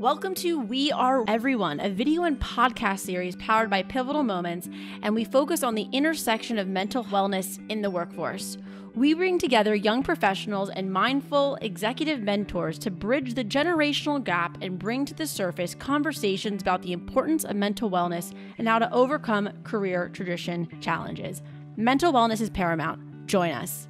Welcome to We Are Everyone, a video and podcast series powered by Pivotal Moments, and we focus on the intersection of mental wellness in the workforce. We bring together young professionals and mindful executive mentors to bridge the generational gap and bring to the surface conversations about the importance of mental wellness and how to overcome career tradition challenges. Mental wellness is paramount. Join us.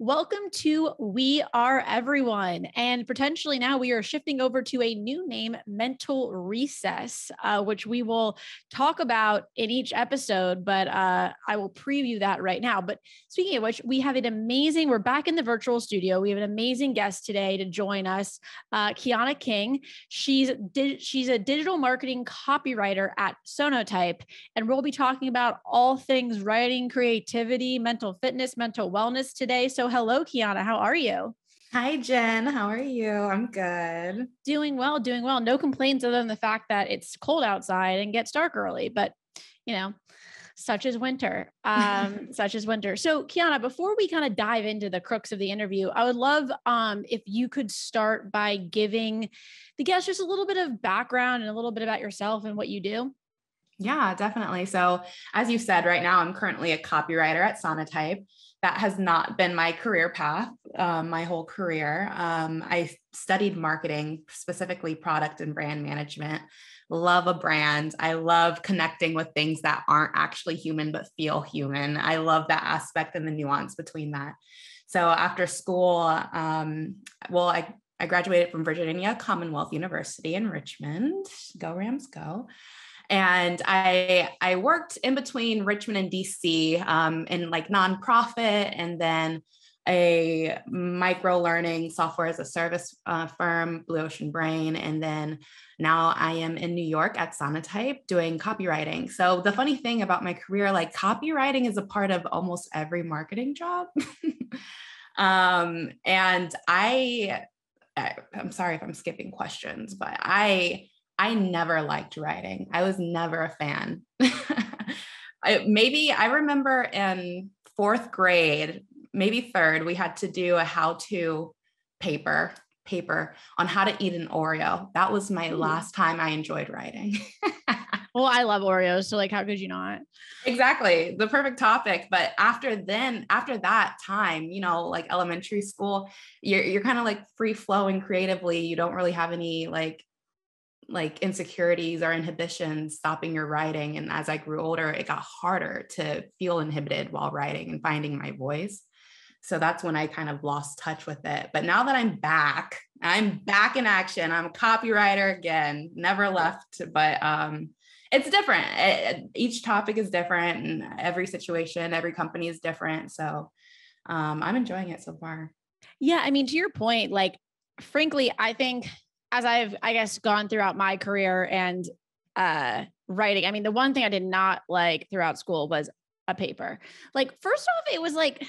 Welcome to We Are Everyone. And potentially now we are shifting over to a new name, Mental Recess, which we will talk about in each episode, but I will preview that right now. But speaking of which, we're back in the virtual studio. We have an amazing guest today to join us, Keina King. She's a digital marketing copywriter at Sonatype, and we'll be talking about all things writing, creativity, mental fitness, mental wellness today. So hello, Keina. How are you? Hi, Jen. How are you? I'm good. Doing well. No complaints other than the fact that it's cold outside and gets dark early, but such is winter. So Keina, before we kind of dive into the crux of the interview, I would love if you could start by giving the guests just a little bit of background and a little bit about yourself and what you do. Yeah, definitely. So as you said, right now, I'm currently a copywriter at Sonatype. That has not been my career path, my whole career. I studied marketing, specifically product and brand management. Love a brand. I love connecting with things that aren't actually human, but feel human. I love that aspect and the nuance between that. So after school, I graduated from Virginia Commonwealth University in Richmond. Go Rams, go. And I worked in between Richmond and DC in like nonprofit, and then a micro learning software as a service firm, Blue Ocean Brain. And then now I am in New York at Sonatype doing copywriting. So the funny thing about my career, like copywriting is a part of almost every marketing job. And I'm sorry if I'm skipping questions, but I never liked writing. I was never a fan. I remember in fourth grade, maybe third, we had to do a how-to paper on how to eat an Oreo. That was my last time I enjoyed writing. Well, I love Oreos. So like, how could you not? Exactly. The perfect topic. But after that time, like elementary school, you're kind of like free flowing creatively. You don't really have any like insecurities or inhibitions stopping your writing. And as I grew older, it got harder to feel inhibited while writing and finding my voice. So that's when I kind of lost touch with it. But now that I'm back in action. I'm a copywriter again, never left, but it's different. Each topic is different, and every situation, every company is different. So I'm enjoying it so far. Yeah. I mean, to your point, like, frankly, I think as I've, gone throughout my career and writing, I mean, the one thing I did not like throughout school was a paper. Like, first off, it was like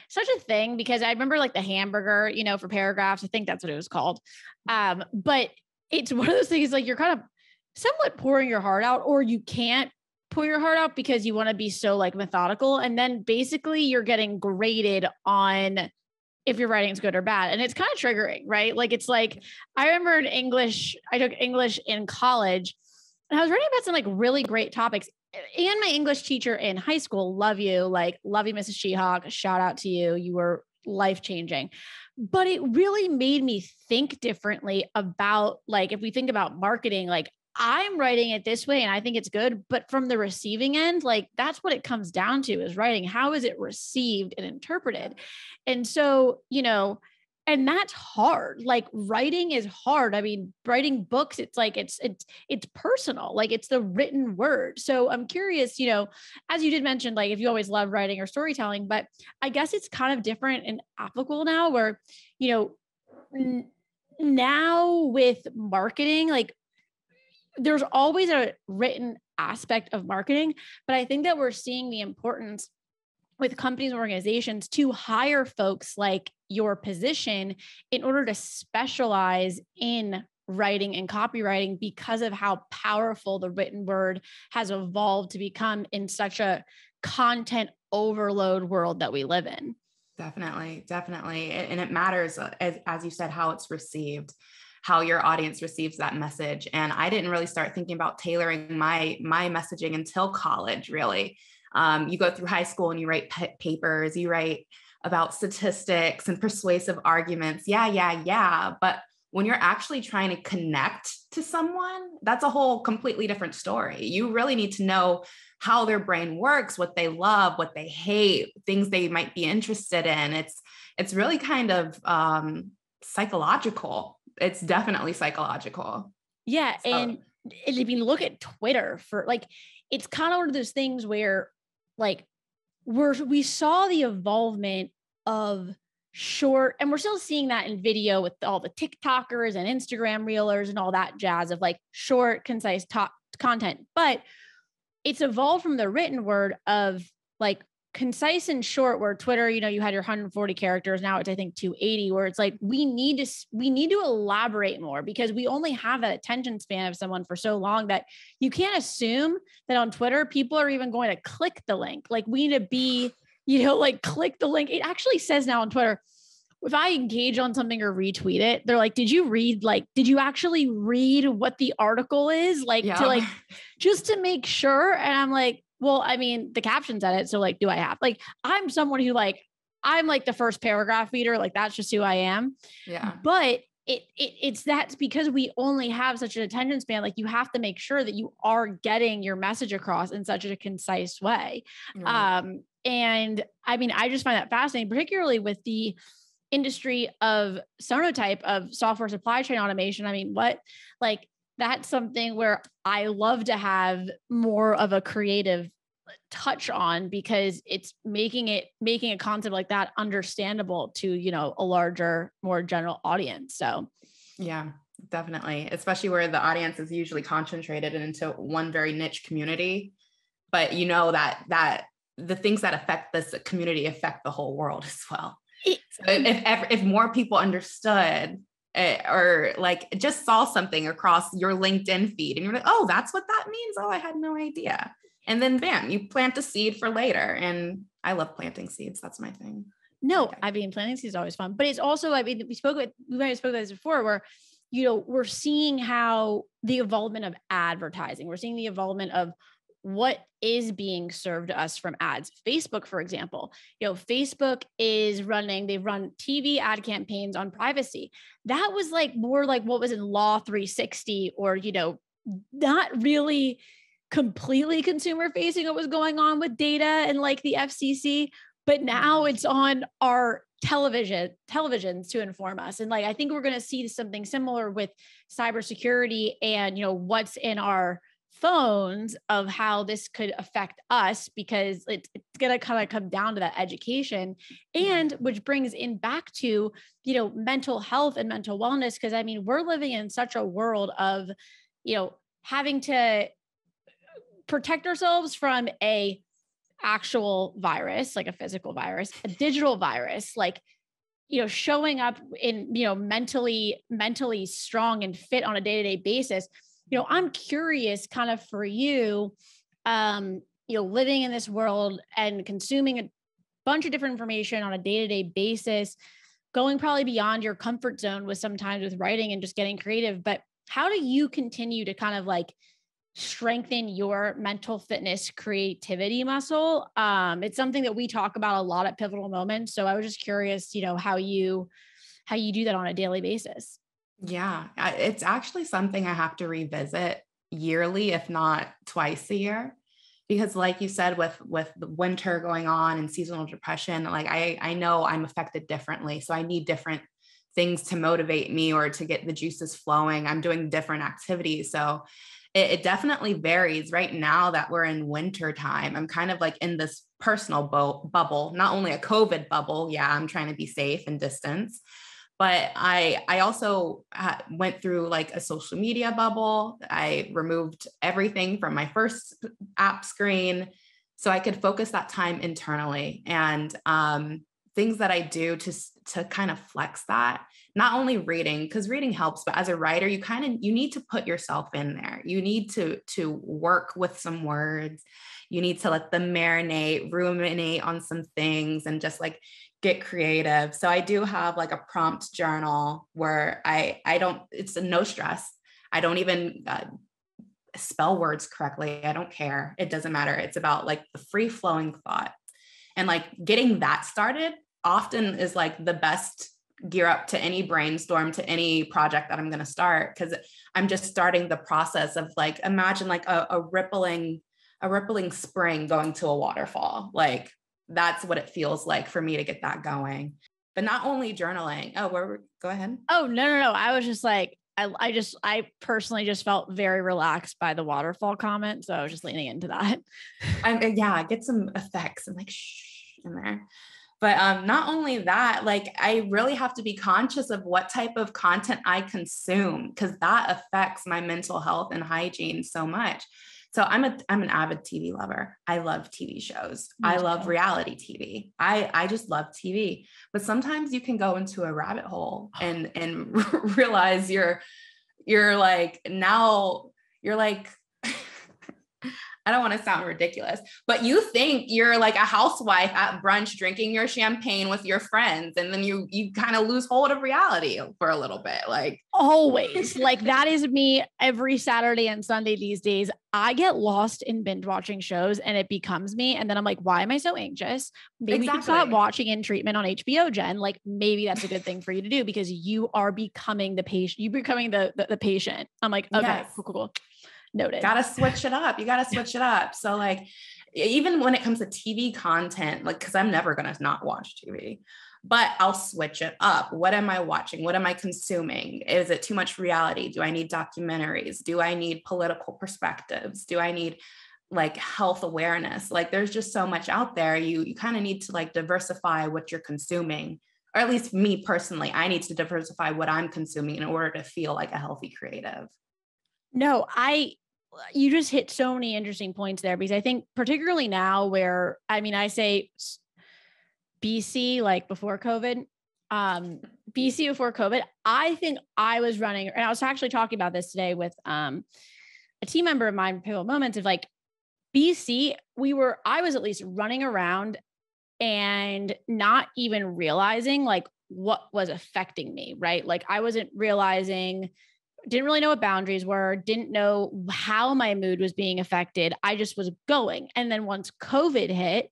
such a thing because I remember like the hamburger, for paragraphs. I think that's what it was called. But it's one of those things like you're kind of somewhat pouring your heart out, or you can't pour your heart out because you want to be so like methodical. And then basically you're getting graded on if your writing's good or bad. And it's kind of triggering, right? Like, it's like, I remember in English, I took English in college and I was writing about some like really great topics. And my English teacher in high school, love you, Mrs. Sheehawk, shout out to you. You were life-changing. But it really made me think differently about, like, if we think about marketing, like, I'm writing it this way and I think it's good, but from the receiving end, like that's what it comes down to is writing. How is it received and interpreted? And so, and that's hard. Like writing is hard. I mean, writing books, it's like, it's personal, like it's the written word. So I'm curious, as you did mention, like if you always love writing or storytelling, but I guess it's kind of different and applicable now where, now with marketing, like there's always a written aspect of marketing, but I think that we're seeing the importance with companies and organizations to hire folks like your position in order to specialize in writing and copywriting because of how powerful the written word has evolved to become in such a content overload world that we live in. Definitely. And it matters, as you said, how it's received. how your audience receives that message. And I didn't really start thinking about tailoring my messaging until college, really. You go through high school and you write papers, you write about statistics and persuasive arguments. Yeah. But when you're actually trying to connect to someone, that's a whole completely different story. You really need to know how their brain works, what they love, what they hate, things they might be interested in. It's really kind of psychological. It's definitely psychological. Yeah. So. And if you look at Twitter for like, it's kind of one of those things where like we saw the evolvement of short, and we're still seeing that in video with all the TikTokers and Instagram reelers and all that jazz of like short, concise content. But it's evolved from the written word of like concise and short, where Twitter, you had your 140 characters. Now it's, I think, 280, where it's like, we need to elaborate more, because we only have that attention span of someone for so long that you can't assume that on Twitter, people are even going to click the link. Like, we need to be, like, click the link. It actually says now on Twitter, if I engage on something or retweet it, they're like, did you actually read what the article is? Like, to like, just to make sure. And I'm like, well, I mean, the caption said it. So like, do I have, like, I'm someone who like, I'm like the first paragraph reader. Like, that's just who I am. Yeah. But that's because we only have such an attention span. Like, you have to make sure that you are getting your message across in such a concise way. Right. And I mean, I just find that fascinating, particularly with the industry of Sonatype, of software supply chain automation. I mean, that's something where I love to have more of a creative touch on, because it's making a concept like that understandable to, a larger, more general audience. So yeah, definitely. Especially where the audience is usually concentrated into one very niche community, but that the things that affect this community affect the whole world as well. So if more people understood or like just saw something across your LinkedIn feed and you're like, oh, that's what that means. Oh, I had no idea. And then bam, you plant a seed for later. And I love planting seeds. That's my thing. No, okay. I mean, planting seeds is always fun, but it's also, I mean, we might have spoken about this before, where, we're seeing how the evolvement of advertising, we're seeing the evolvement of what is being served to us from ads. Facebook, for example, Facebook they've run TV ad campaigns on privacy. That was like more like what was in Law 360, or, not really completely consumer facing what was going on with data and like the FCC, but now it's on our televisions to inform us. And like, I think we're going to see something similar with cybersecurity and, what's in our phones, of how this could affect us, because it's going to kind of come down to that education, and which brings in back to, mental health and mental wellness. Cause I mean, we're living in such a world of, having to protect ourselves from a actual virus, like a physical virus, a digital virus, like, showing up in, mentally strong and fit on a day-to-day basis. I'm curious kind of for you, living in this world and consuming a bunch of different information on a day-to-day basis, going probably beyond your comfort zone with sometimes with writing and just getting creative. But how do you continue to kind of like strengthen your mental fitness, creativity muscle? It's something that we talk about a lot at Pivotal Moments. So I was just curious, how you do that on a daily basis. Yeah, it's actually something I have to revisit yearly, if not twice a year, because like you said, with the winter going on and seasonal depression, like I know I'm affected differently. So I need different things to motivate me or to get the juices flowing. I'm doing different activities. So it definitely varies. Right now that we're in winter time, I'm kind of like in this personal bubble, not only a COVID bubble. Yeah, I'm trying to be safe and distance. But I also went through like a social media bubble. I removed everything from my first app screen so I could focus that time internally, and things that I do to kind of flex that. Not only reading, because reading helps, but as a writer, you need to put yourself in there. You need to work with some words. You need to let them marinate, ruminate on some things, and just like get creative. So I do have like a prompt journal where I don't, it's no stress. I don't even spell words correctly. I don't care. It doesn't matter. It's about like the free flowing thought, and like getting that started often is like the best gear up to any brainstorm, to any project that I'm going to start. Cause I'm just starting the process of like, imagine like a rippling spring going to a waterfall. Like that's what it feels like for me to get that going. But not only journaling. Go ahead. Oh, no. I was just like, I personally just felt very relaxed by the waterfall comment. So I was just leaning into that. Get some effects and like shh in there. But not only that, like I really have to be conscious of what type of content I consume, because that affects my mental health and hygiene so much. So I'm an avid TV lover. I love TV shows. I love reality TV. I just love TV. But sometimes you can go into a rabbit hole and realize you're like, I don't want to sound ridiculous, but you think you're like a housewife at brunch drinking your champagne with your friends. And then you kind of lose hold of reality for a little bit. Like always, like that is me every Saturday and Sunday these days. I get lost in binge watching shows and it becomes me. And then I'm like, why am I so anxious? Maybe you can stop watching In Treatment on HBO, Jen. Like maybe that's a good thing for you to do because you are becoming the patient. You're becoming the patient. I'm like, okay, yes. Cool. Noted. Gotta switch it up. You gotta switch it up. So like, even when it comes to TV content, like, cause I'm never going to not watch TV, but I'll switch it up. What am I watching? What am I consuming? Is it too much reality? Do I need documentaries? Do I need political perspectives? Do I need like health awareness? Like there's just so much out there. You kind of need to like diversify what you're consuming, or at least me personally, I need to diversify what I'm consuming in order to feel like a healthy creative. No, you just hit so many interesting points there, because I think particularly now where, I mean, I say BC, like before COVID, BC before COVID, I think I was running, and I was actually talking about this today with a team member of mine, Pivotal Moments, of like BC, I was at least running around and not even realizing like what was affecting me, right? Like I wasn't realizing, didn't really know what boundaries were, didn't know how my mood was being affected. I just was going. And then once COVID hit,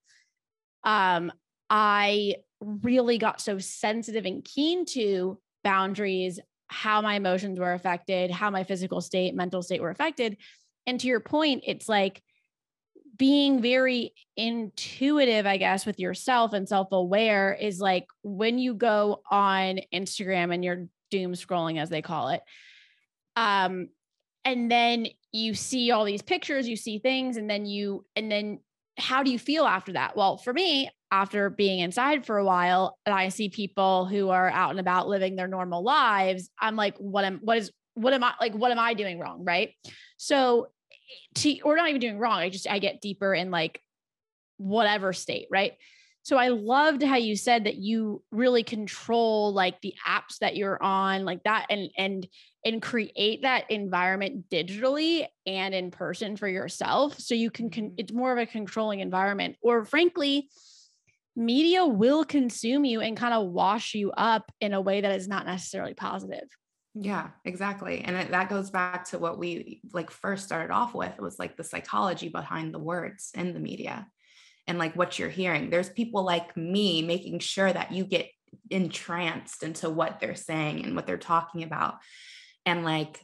I really got so sensitive and keen to boundaries, how my emotions were affected, how my physical state, mental state were affected. And to your point, it's like being very intuitive, I guess, with yourself and self-aware is like when you go on Instagram and you're doom scrolling, as they call it. And then you see all these pictures, you see things, and then how do you feel after that? Well, for me, after being inside for a while and I see people who are out and about living their normal lives, I'm like, what am I doing wrong? Right. So or not even doing wrong. I get deeper in like whatever state. Right. So I loved how you said that you really control like the apps that you're on, like that, and create that environment digitally and in person for yourself. So you can, it's more of a controlling environment, or frankly, media will consume you and kind of wash you up in a way that is not necessarily positive. Yeah, exactly. And that goes back to what we like first started off with. It was like the psychology behind the words in the media. And like what you're hearing, there's people like me making sure that you get entranced into what they're saying and what they're talking about. And like,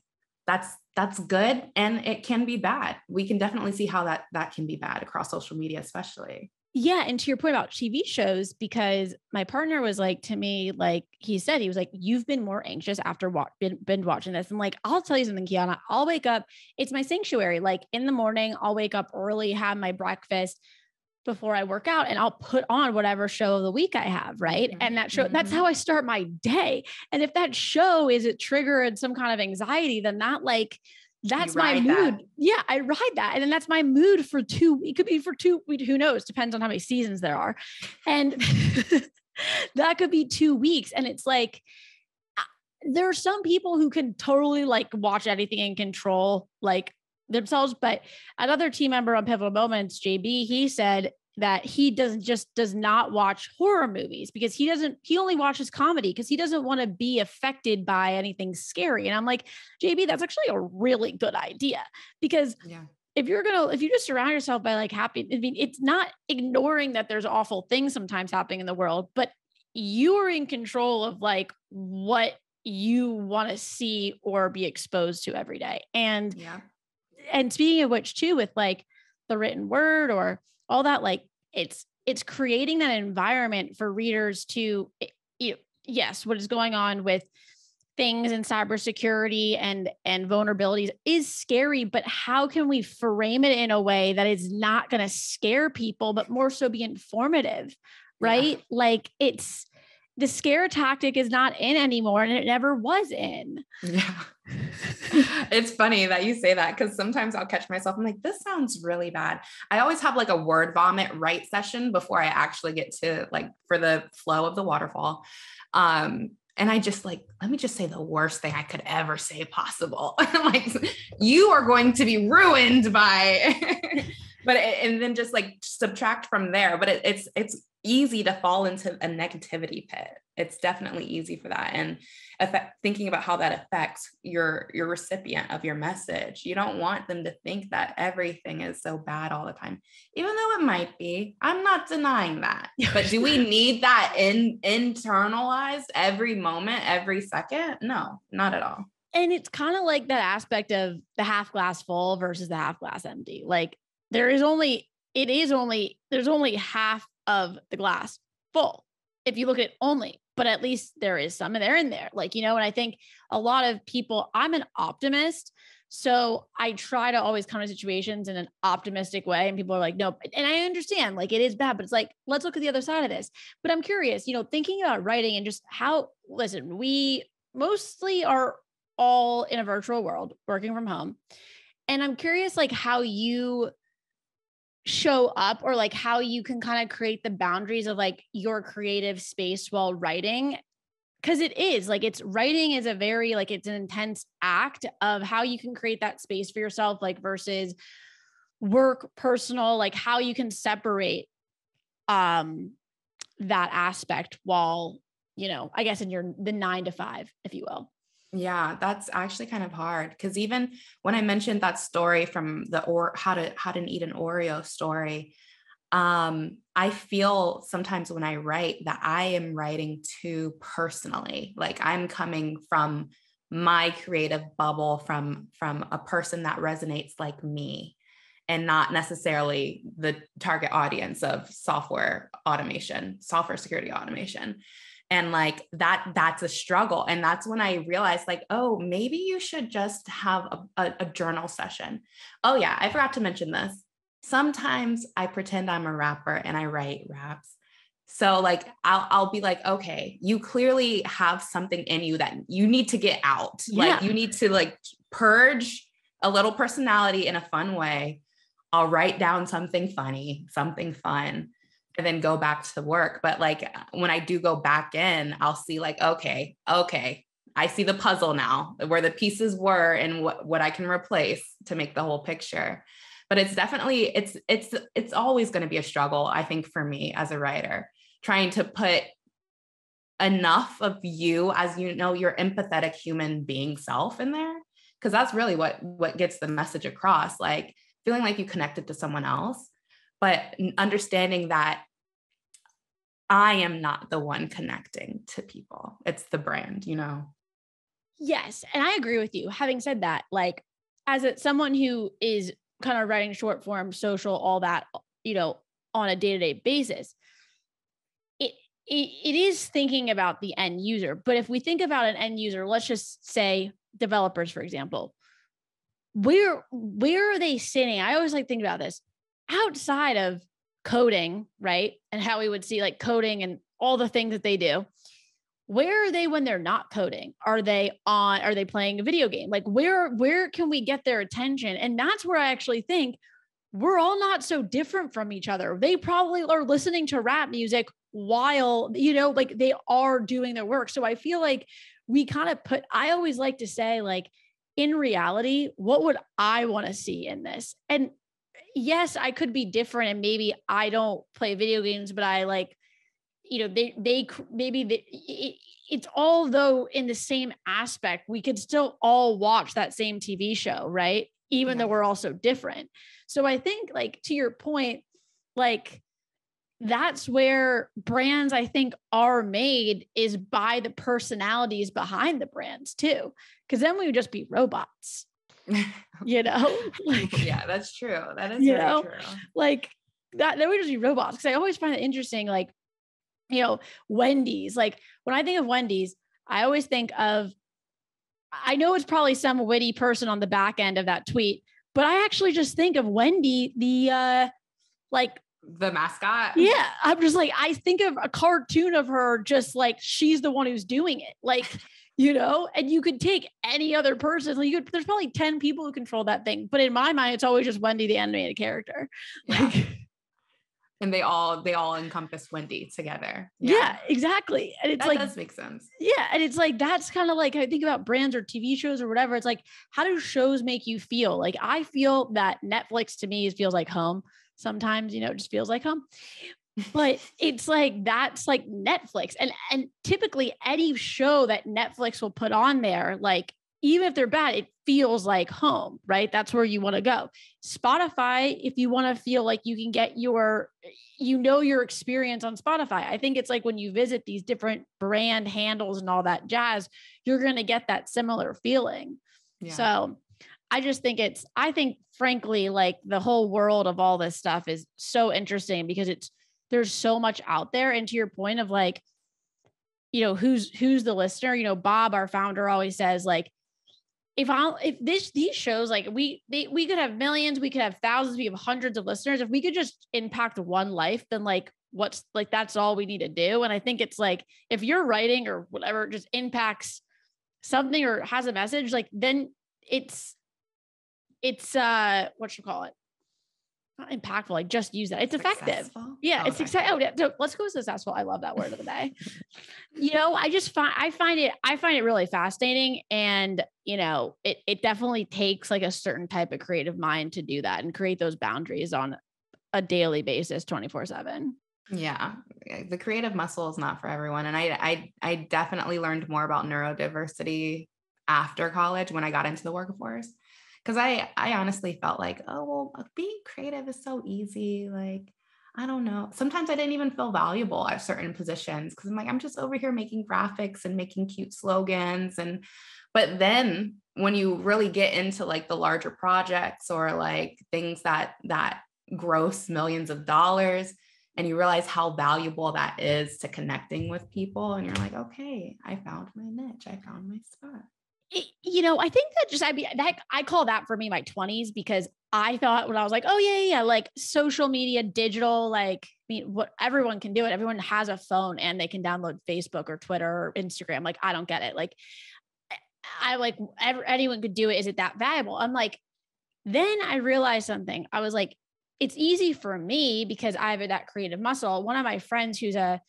that's good. And it can be bad. We can definitely see how that can be bad across social media, especially. Yeah. And to your point about TV shows, because my partner was like, to me, like he was like, you've been more anxious after binge watching this. And like, I'll tell you something, Keiana, I'll wake up, it's my sanctuary. Like in the morning, I'll wake up early, have my breakfast before I work out, and I'll put on whatever show of the week I have. Right. Mm-hmm. And that show, that's how I start my day. And if that show is it triggered some kind of anxiety, then that's my mood. Yeah. I ride that. And then that's my mood for it could be for who knows, depends on how many seasons there are. And that could be 2 weeks. And it's like, there are some people who can totally like watch anything and control like themselves. But another team member on Pivotal Moments, JB, he said that he does not watch horror movies because he only watches comedy because he doesn't want to be affected by anything scary. And I'm like, JB, that's actually a really good idea because if you just surround yourself by like happy, I mean, it's not ignoring that there's awful things sometimes happening in the world, but you are in control of like what you want to see or be exposed to every day. And speaking of which too, with like the written word or all that, like it's creating that environment for readers to, yes, what is going on with things in cybersecurity and vulnerabilities is scary, but how can we frame it in a way that is not going to scare people, but more so be informative, right? Yeah. Like the scare tactic is not in anymore and it never was in. Yeah. It's funny that you say that because sometimes I'll catch myself. I'm like, this sounds really bad. I always have like a word vomit write session before I actually get to like for the flow of the waterfall. And I just like, let me just say the worst thing I could ever say possible. Like you are going to be ruined by, and then just like subtract from there. But it's easy to fall into a negativity pit. It's definitely easy for that. And thinking about how that affects your recipient of your message. You don't want them to think that everything is so bad all the time, even though it might be. I'm not denying that. But do we need that internalized every moment, every second? No, not at all. And it's kind of like that aspect of the half glass full versus the half glass empty. Like there's only half of the glass full if you look at it only, but at least there is some there in there. Like, and I think a lot of people, I'm an optimist. So I try to always come to situations in an optimistic way. And people are like, no, and I understand like it is bad, but it's like, let's look at the other side of this. But I'm curious, thinking about writing and just listen, we mostly are all in a virtual world working from home. And I'm curious, like how you show up or like how you can kind of create the boundaries of like your creative space while writing. Cause it is like, writing is a very, like, it's an intense act of how you can create that space for yourself, like versus work, personal, like how you can separate, that aspect while, I guess in the 9 to 5, if you will. Yeah, that's actually kind of hard because even when I mentioned that story from the how to eat an Oreo story, I feel sometimes when I write that I am writing too personally, like I'm coming from my creative bubble from a person that resonates like me and not necessarily the target audience of software security automation. And like that's a struggle. And that's when I realized like, oh, maybe you should just have a journal session. Oh yeah. I forgot to mention this. Sometimes I pretend I'm a rapper and I write raps. So like, I'll be like, okay, you clearly have something in you that you need to get out. Yeah. Like you need to like purge a little personality in a fun way. I'll write down something funny, something fun, and then go back to work. But like, when I do go back in, I'll see like, okay, I see the puzzle now where the pieces were and what I can replace to make the whole picture. But it's definitely, it's always going to be a struggle, I think, for me as a writer, trying to put enough of you as, your empathetic human being self in there. Cause that's really what gets the message across, like feeling like you connected to someone else, but understanding that I am not the one connecting to people. It's the brand, Yes. And I agree with you. Having said that, like as someone who is kind of writing short form, social, all that, on a day-to-day basis, it is thinking about the end user. But if we think about an end user, let's just say developers, for example, where are they sitting? I always like think about this outside of coding, right? And how we would see like coding and all the things that they do. Where are they when they're not coding? Are they playing a video game? Like where can we get their attention? And that's where I actually think we're all not so different from each other. They probably are listening to rap music while, like they are doing their work. So I feel like we kind of I always like to say like, in reality, what would I want to see in this? And yes, I could be different and maybe I don't play video games, but I like, it's all though in the same aspect, we could still all watch that same TV show, right? Even though we're all so different. So I think like to your point, like that's where brands I think are made is by the personalities behind the brands too. Cause then we would just be robots, like, yeah, that's true. That is very true. Like that, then we just be robots. Cause I always find it interesting, like, Wendy's, like when I think of Wendy's, I always think of, I know it's probably some witty person on the back end of that tweet, but I actually just think of Wendy, the mascot. Yeah. I'm just like, I think of a cartoon of her, just like, she's the one who's doing it. Like, and you could take any other person. Like there's probably 10 people who control that thing. But in my mind, it's always just Wendy, the animated character. Yeah. And they all encompass Wendy together. Yeah, exactly. And it's that does make sense. Yeah. And it's like, that's kind of like, I think about brands or TV shows or whatever. It's like, how do shows make you feel? Like, I feel that Netflix to me feels like home. Sometimes, it just feels like home, but it's like, that's like Netflix. And typically any show that Netflix will put on there, like, even if they're bad, it feels like home, right? That's where you want to go. Spotify, if you want to feel like you can get your experience on Spotify. I think it's like when you visit these different brand handles and all that jazz, you're going to get that similar feeling. Yeah. So I think frankly, like the whole world of all this stuff is so interesting because there's so much out there. And to your point of like, who's the listener, Bob, our founder, always says like, these shows, like we could have millions, we could have thousands, we have hundreds of listeners. If we could just impact one life, then like, what's like, that's all we need to do. And I think it's like, if you're writing or whatever, just impacts something or has a message, like then it's what you call it? Not impactful. Like just use that. It's effective. Yeah. Oh, it's exciting. Oh, yeah. So let's go successful. I love that word of the day. I find it really fascinating. And, it definitely takes like a certain type of creative mind to do that and create those boundaries on a daily basis, 24/7. Yeah. The creative muscle is not for everyone. And I definitely learned more about neurodiversity after college when I got into the workforce. Because I honestly felt like, oh, well, being creative is so easy. Like, I don't know. Sometimes I didn't even feel valuable at certain positions because I'm like, I'm just over here making graphics and making cute slogans. But then when you really get into like the larger projects or like things that gross millions of dollars, and you realize how valuable that is to connecting with people, and you're like, okay, I found my niche. I found my spot. I think that I call that for me my 20s, because I thought when I was like, oh yeah, like social media, digital, like, what everyone can do it. Everyone has a phone and they can download Facebook or Twitter or Instagram. Like, I don't get it. Like, anyone could do it. Is it that valuable? I'm like, then I realized something. I was like, it's easy for me because I have that creative muscle. One of my friends who's a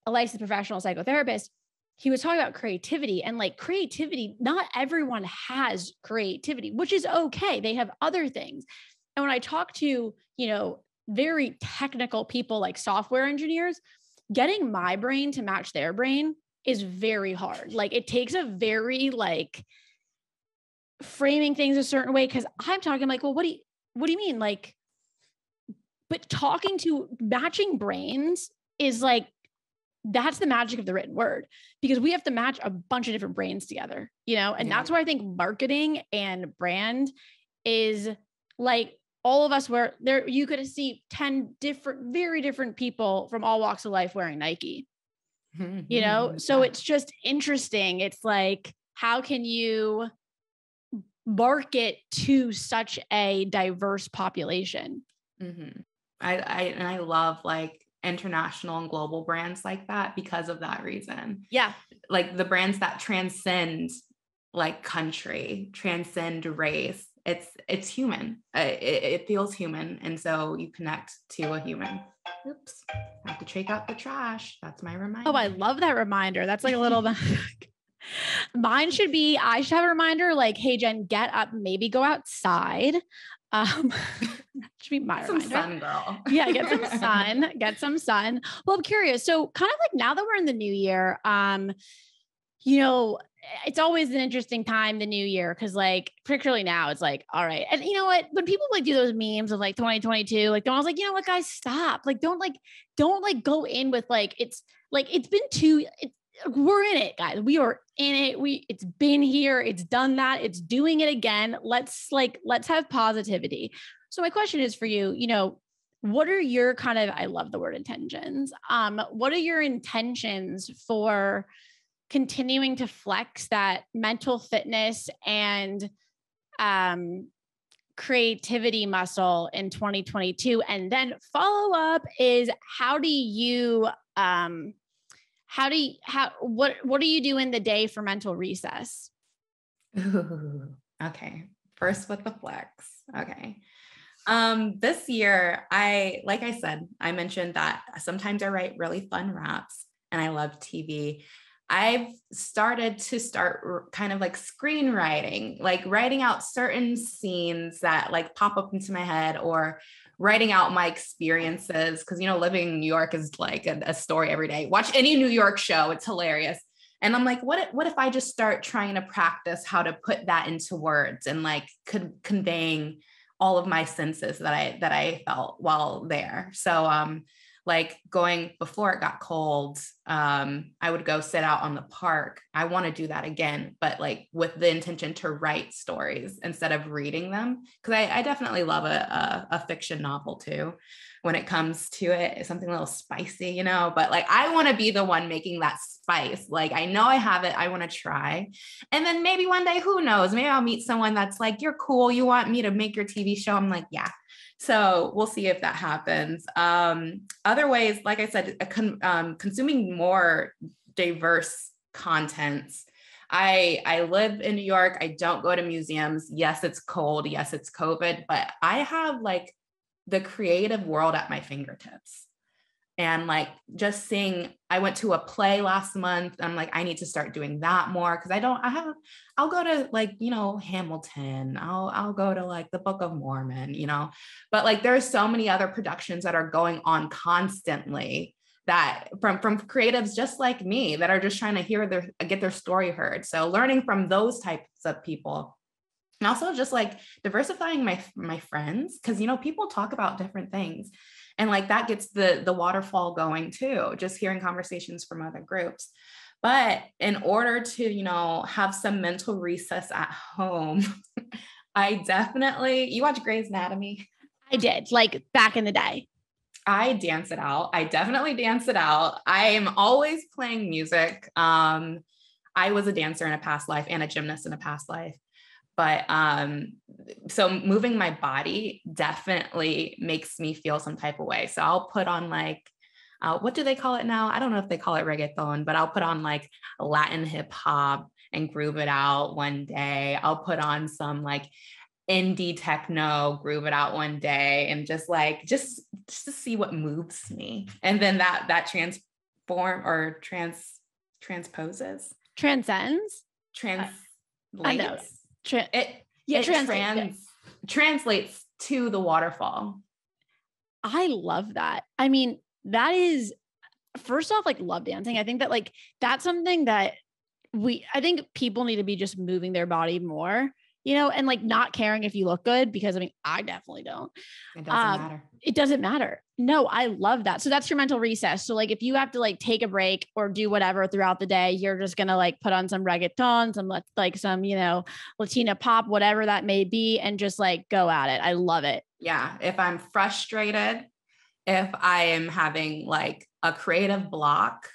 licensed professional psychotherapist, he was talking about creativity, and like creativity, not everyone has creativity, which is okay. They have other things. And when I talk to, very technical people like software engineers, getting my brain to match their brain is very hard. Like it takes a very like framing things a certain way. Cause I'm talking like, well, what do you mean? Like, but matching brains is like, that's the magic of the written word, because we have to match a bunch of different brains together, and that's where I think marketing and brand is like all of us, where there, you could see 10 very different people from all walks of life wearing Nike, so it's just interesting. It's like, how can you market to such a diverse population? Mm-hmm. I love like international and global brands like that because of that reason. Yeah. Like the brands that transcend like country, transcend race. It's human. It feels human. And so you connect to a human. Oops. I have to take out the trash. That's my reminder. Oh, I love that reminder. That's like a little bit. Mine should be, I should have a reminder like, hey, Jen, get up, maybe go outside. Should be my some reminder. sun, girl. Yeah, get some sun. Well, I'm curious. So kind of like now that we're in the new year, you know, it's always an interesting time, the new year. Cause like, particularly now it's like, all right. And you know what, when people like do those memes of like 2022, like, I was like, you know what, guys, stop. Like, don't go in with like, it's been we're in it, guys. We are in it. It's been here. It's done that. It's doing it again. Let's have positivity. So my question is for you, you know, what are your I love the word intentions. What are your intentions for continuing to flex that mental fitness and creativity muscle in 2022? And then follow up is what do you do in the day for mental recess? Ooh, okay. First with the flex. Okay. This year, like I said, I mentioned that sometimes I write really fun raps and I love TV. I've started kind of like screenwriting, like writing out certain scenes that like pop up into my head, or writing out my experiences. Cause, you know, living in New York is like a story every day. Watch any New York show. It's hilarious. And I'm like, what if I just start trying to practice how to put that into words and like conveying all of my senses that I felt while there. So, like going before it got cold, I would go sit out on the park. I want to do that again, but like with the intention to write stories instead of reading them. Cause I definitely love a fiction novel too, when it comes to it. It's something a little spicy, you know, but like, I want to be the one making that spice. Like, I know I have it. I want to try. And then maybe one day, who knows, maybe I'll meet someone that's like, you're cool. You want me to make your TV show? I'm like, yeah. So we'll see if that happens. Other ways, like I said, consuming more diverse contents. I live in New York. I don't go to museums. Yes, it's cold. Yes, it's COVID, but I have like the creative world at my fingertips. And like just seeing, I went to a play last month. I'm like, I need to start doing that more. Cause I'll go to like, you know, Hamilton, I'll go to like the Book of Mormon, you know, but like, there's so many other productions that are going on constantly that from creatives just like me that are just trying to get their story heard. So learning from those types of people. And also just like diversifying my friends. Cause, you know, people talk about different things. And like that gets the waterfall going too, just hearing conversations from other groups. But in order to, you know, have some mental recess at home, you watch Grey's Anatomy? I did, like back in the day. I dance it out. I definitely dance it out. I am always playing music. I was a dancer in a past life and a gymnast in a past life. But so moving my body definitely makes me feel some type of way. So I'll put on like, what do they call it now? I don't know if they call it reggaeton, but I'll put on like Latin hip hop and groove it out one day. I'll put on some like indie techno, groove it out one day, and just to see what moves me. And then that transposes. Transcends? I know. Translates to the waterfall. I love that. I mean, that is, first off, like, love dancing. I think that like, that's something that I think people need to be just moving their body more, you know, and like not caring if you look good, because I mean, I definitely don't. It doesn't matter. It doesn't matter. No, I love that. So that's your mental recess. So like, if you have to like take a break or do whatever throughout the day, you're just going to like put on some reggaeton, some, you know, Latina pop, whatever that may be, and just like go at it. I love it. Yeah. If I'm frustrated, if I am having like a creative block,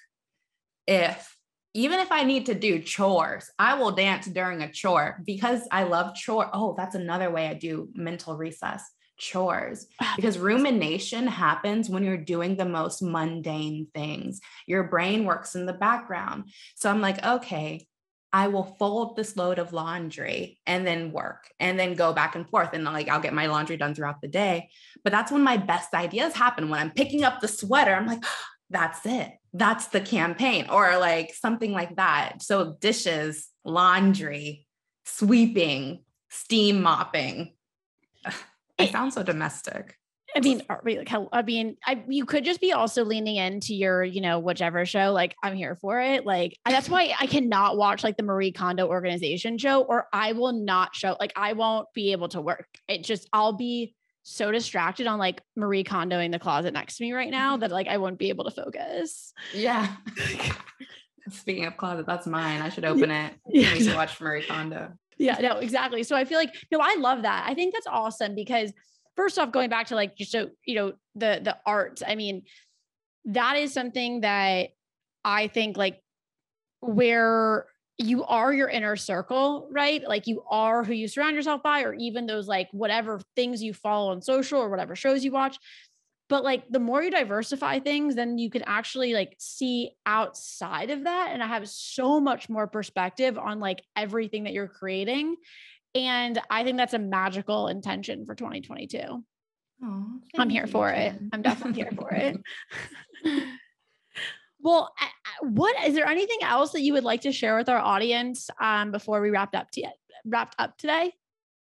even if I need to do chores, I will dance during a chore because I love chore. Oh, that's another way I do mental recess. Chores, because rumination happens when you're doing the most mundane things. Your brain works in the background. So I'm like, okay, I will fold this load of laundry and then work and then go back and forth. And like, I'll get my laundry done throughout the day. But that's when my best ideas happen. When I'm picking up the sweater, I'm like, that's it. that's the campaign, or like something like that. So dishes, laundry, sweeping, steam mopping. I sound so domestic. I mean, you could just be also leaning into your, whichever show, like I'm here for it. Like, that's why I cannot watch like the Marie Kondo organization show, or I will not show, like, I won't be able to work. I'll be so distracted on like Marie Kondoing the closet next to me right now that like, I won't be able to focus. Yeah. Speaking of closet, that's mine. I should open it. Yeah, to watch Marie Kondo. Yeah, no, exactly. So I feel like, no, I love that. I think that's awesome because first off, going back to like, just so, the art, I mean, that is something that I think like where you are your inner circle, right? Like you are who you surround yourself by, or even those like whatever things you follow on social or whatever shows you watch. But like the more you diversify things, then you can actually like see outside of that. And I have so much more perspective on like everything that you're creating. And I think that's a magical intention for 2022. Oh, I'm here for it. I'm definitely here for it. Well, is there anything else that you would like to share with our audience before we wrapped up today?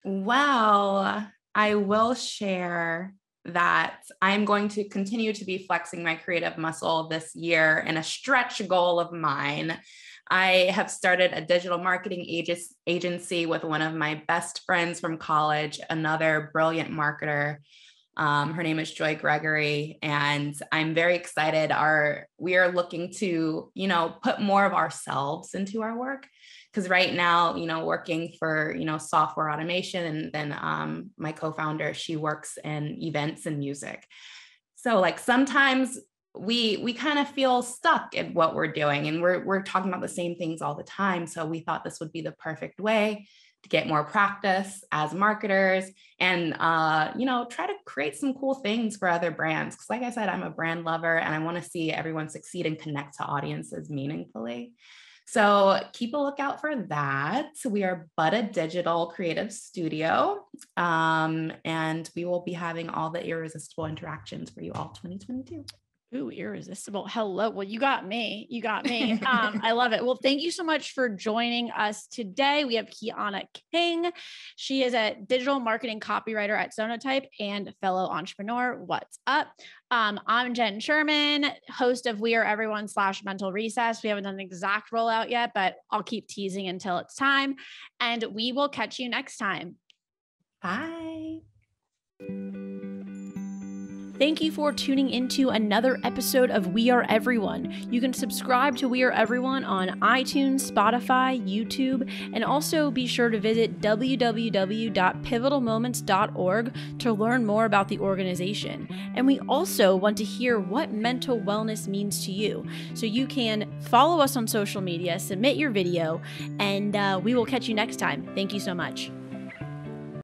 Well, I will share that I'm going to continue to be flexing my creative muscle this year, and a stretch goal of mine. I have started a digital marketing agency with one of my best friends from college, another brilliant marketer. Her name is Joy Gregory, and I'm very excited. We are looking to, put more of ourselves into our work. Because right now, working for, software automation, and then my co-founder, she works in events and music. So like sometimes we kind of feel stuck at what we're doing, and we're talking about the same things all the time. So we thought this would be the perfect way to get more practice as marketers and, try to create some cool things for other brands. Because like I said, I'm a brand lover and I want to see everyone succeed and connect to audiences meaningfully. So keep a lookout for that. We are Butta Digital Creative Studio, and we will be having all the irresistible interactions for you all 2022. Ooh, irresistible. Hello. Well, you got me. I love it. Well, thank you so much for joining us today. We have Keina King. She is a digital marketing copywriter at Sonatype and fellow entrepreneur. What's up? I'm Jenn Sherman, host of We Are Everyone / Mental Recess. We haven't done an exact rollout yet, but I'll keep teasing until it's time. And we will catch you next time. Bye. Thank you for tuning into another episode of We Are Everyone. You can subscribe to We Are Everyone on iTunes, Spotify, YouTube, and also be sure to visit www.pivotalmoments.org to learn more about the organization. And we also want to hear what mental wellness means to you. So you can follow us on social media, submit your video, and we will catch you next time. Thank you so much.